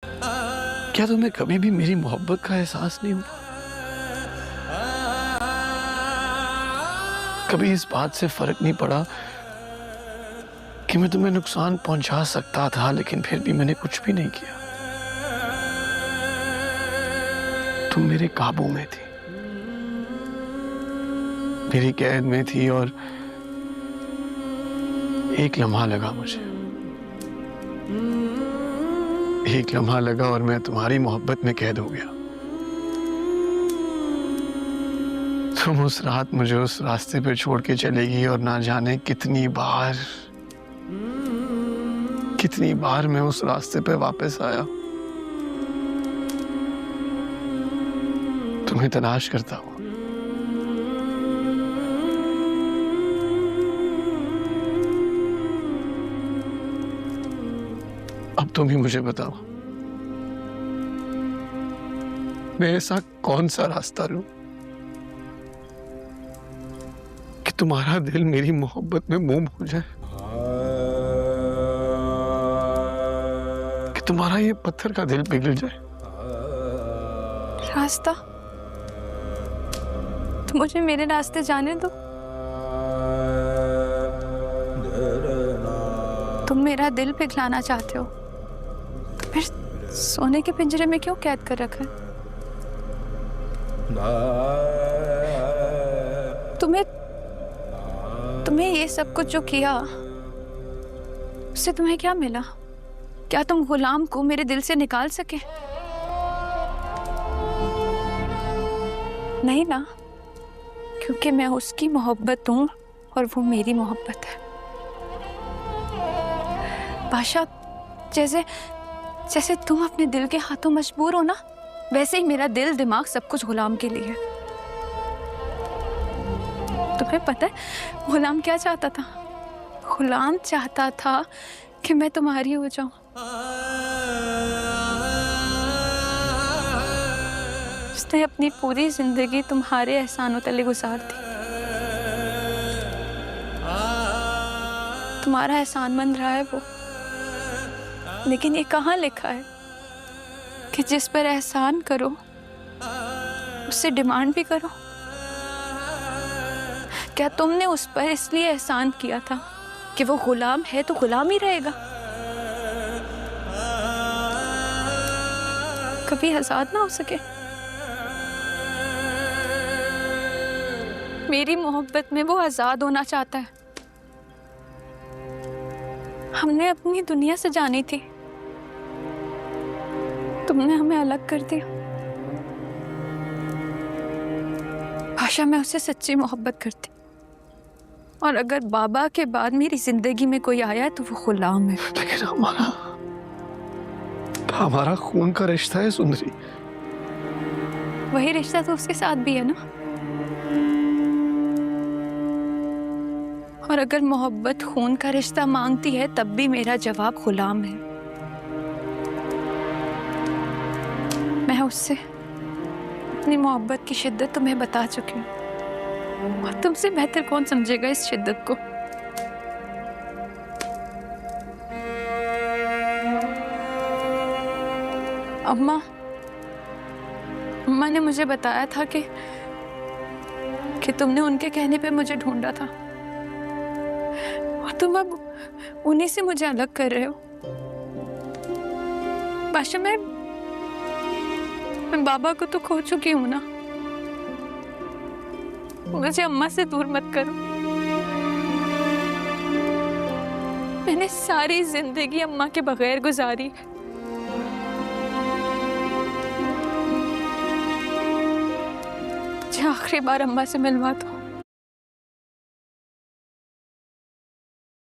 क्या तुम्हें कभी भी मेरी मोहब्बत का एहसास नहीं हुआ? कभी इस बात से फर्क नहीं पड़ा कि मैं तुम्हें नुकसान पहुंचा सकता था, लेकिन फिर भी मैंने कुछ भी नहीं किया। तुम मेरे काबू में थी, मेरी कैद में थी, और एक लम्हा लगा मुझे, एक लम्हा लगा और मैं तुम्हारी मोहब्बत में कैद हो गया। तुम उस रात मुझे उस रास्ते पे छोड़ के चले गई, और ना जाने कितनी बार मैं उस रास्ते पे वापस आया, तुम्हें तलाश करता हूं। अब तुम ही मुझे बताओ, मैं ऐसा कौन सा रास्ता लूं कि तुम्हारा दिल मेरी मोहब्बत में मोम हो जाए, कि तुम्हारा ये पत्थर का दिल पिघल जाए। रास्ता? तो मुझे मेरे रास्ते जाने दो। तुम मेरा दिल पिघलाना चाहते हो, तो फिर सोने के पिंजरे में क्यों कैद कर रखा है? तुम्हें ये सब कुछ जो किया, उससे तुम्हें क्या मिला? क्या तुम गुलाम को मेरे दिल से निकाल सके? नहीं ना, क्योंकि मैं उसकी मोहब्बत हूं और वो मेरी मोहब्बत है। बादशाह, जैसे तुम अपने दिल के हाथों मजबूर हो ना, वैसे ही मेरा दिल दिमाग सब कुछ गुलाम के लिए है। तुम्हें पता है गुलाम क्या चाहता था? गुलाम चाहता था कि मैं तुम्हारी हो जाऊं। उसने अपनी पूरी जिंदगी तुम्हारे एहसानों तले गुजार दी। तुम्हारा एहसानमंद रहा है वो, लेकिन ये कहाँ लिखा है कि जिस पर एहसान करो उससे डिमांड भी करो? क्या तुमने उस पर इसलिए एहसान किया था कि वो गुलाम है तो गुलाम ही रहेगा, कभी आजाद ना हो सके? मेरी मोहब्बत में वो आजाद होना चाहता है। हमने अपनी दुनिया से जानी थी, तुमने हमें अलग कर दिया। आशा, मैं उससे सच्ची मोहब्बत करती, और अगर बाबा के बाद मेरी जिंदगी में कोई आया है तो वो गुलाम है। लेकिन हमारा खून का रिश्ता है सुंदरी। वही रिश्ता तो उसके साथ भी है ना। और अगर मोहब्बत खून का रिश्ता मांगती है, तब भी मेरा जवाब गुलाम है। मैं उससे अपनी मोहब्बत की शिद्दत तुम्हें बता चुकी हूँ, और तुमसे बेहतर कौन समझेगा इस शिद्दत को? अम्मा ने मुझे बताया था कि तुमने उनके कहने पे मुझे ढूंढा था, और तुम अब उन्हीं से मुझे अलग कर रहे हो। बादशाह, मैं बाबा को तो खो चुकी हूं ना, मुझे अम्मा से दूर मत करो। मैंने सारी जिंदगी अम्मा के बगैर गुजारी है। मुझे आखिरी बार अम्मा से मिलवा दो।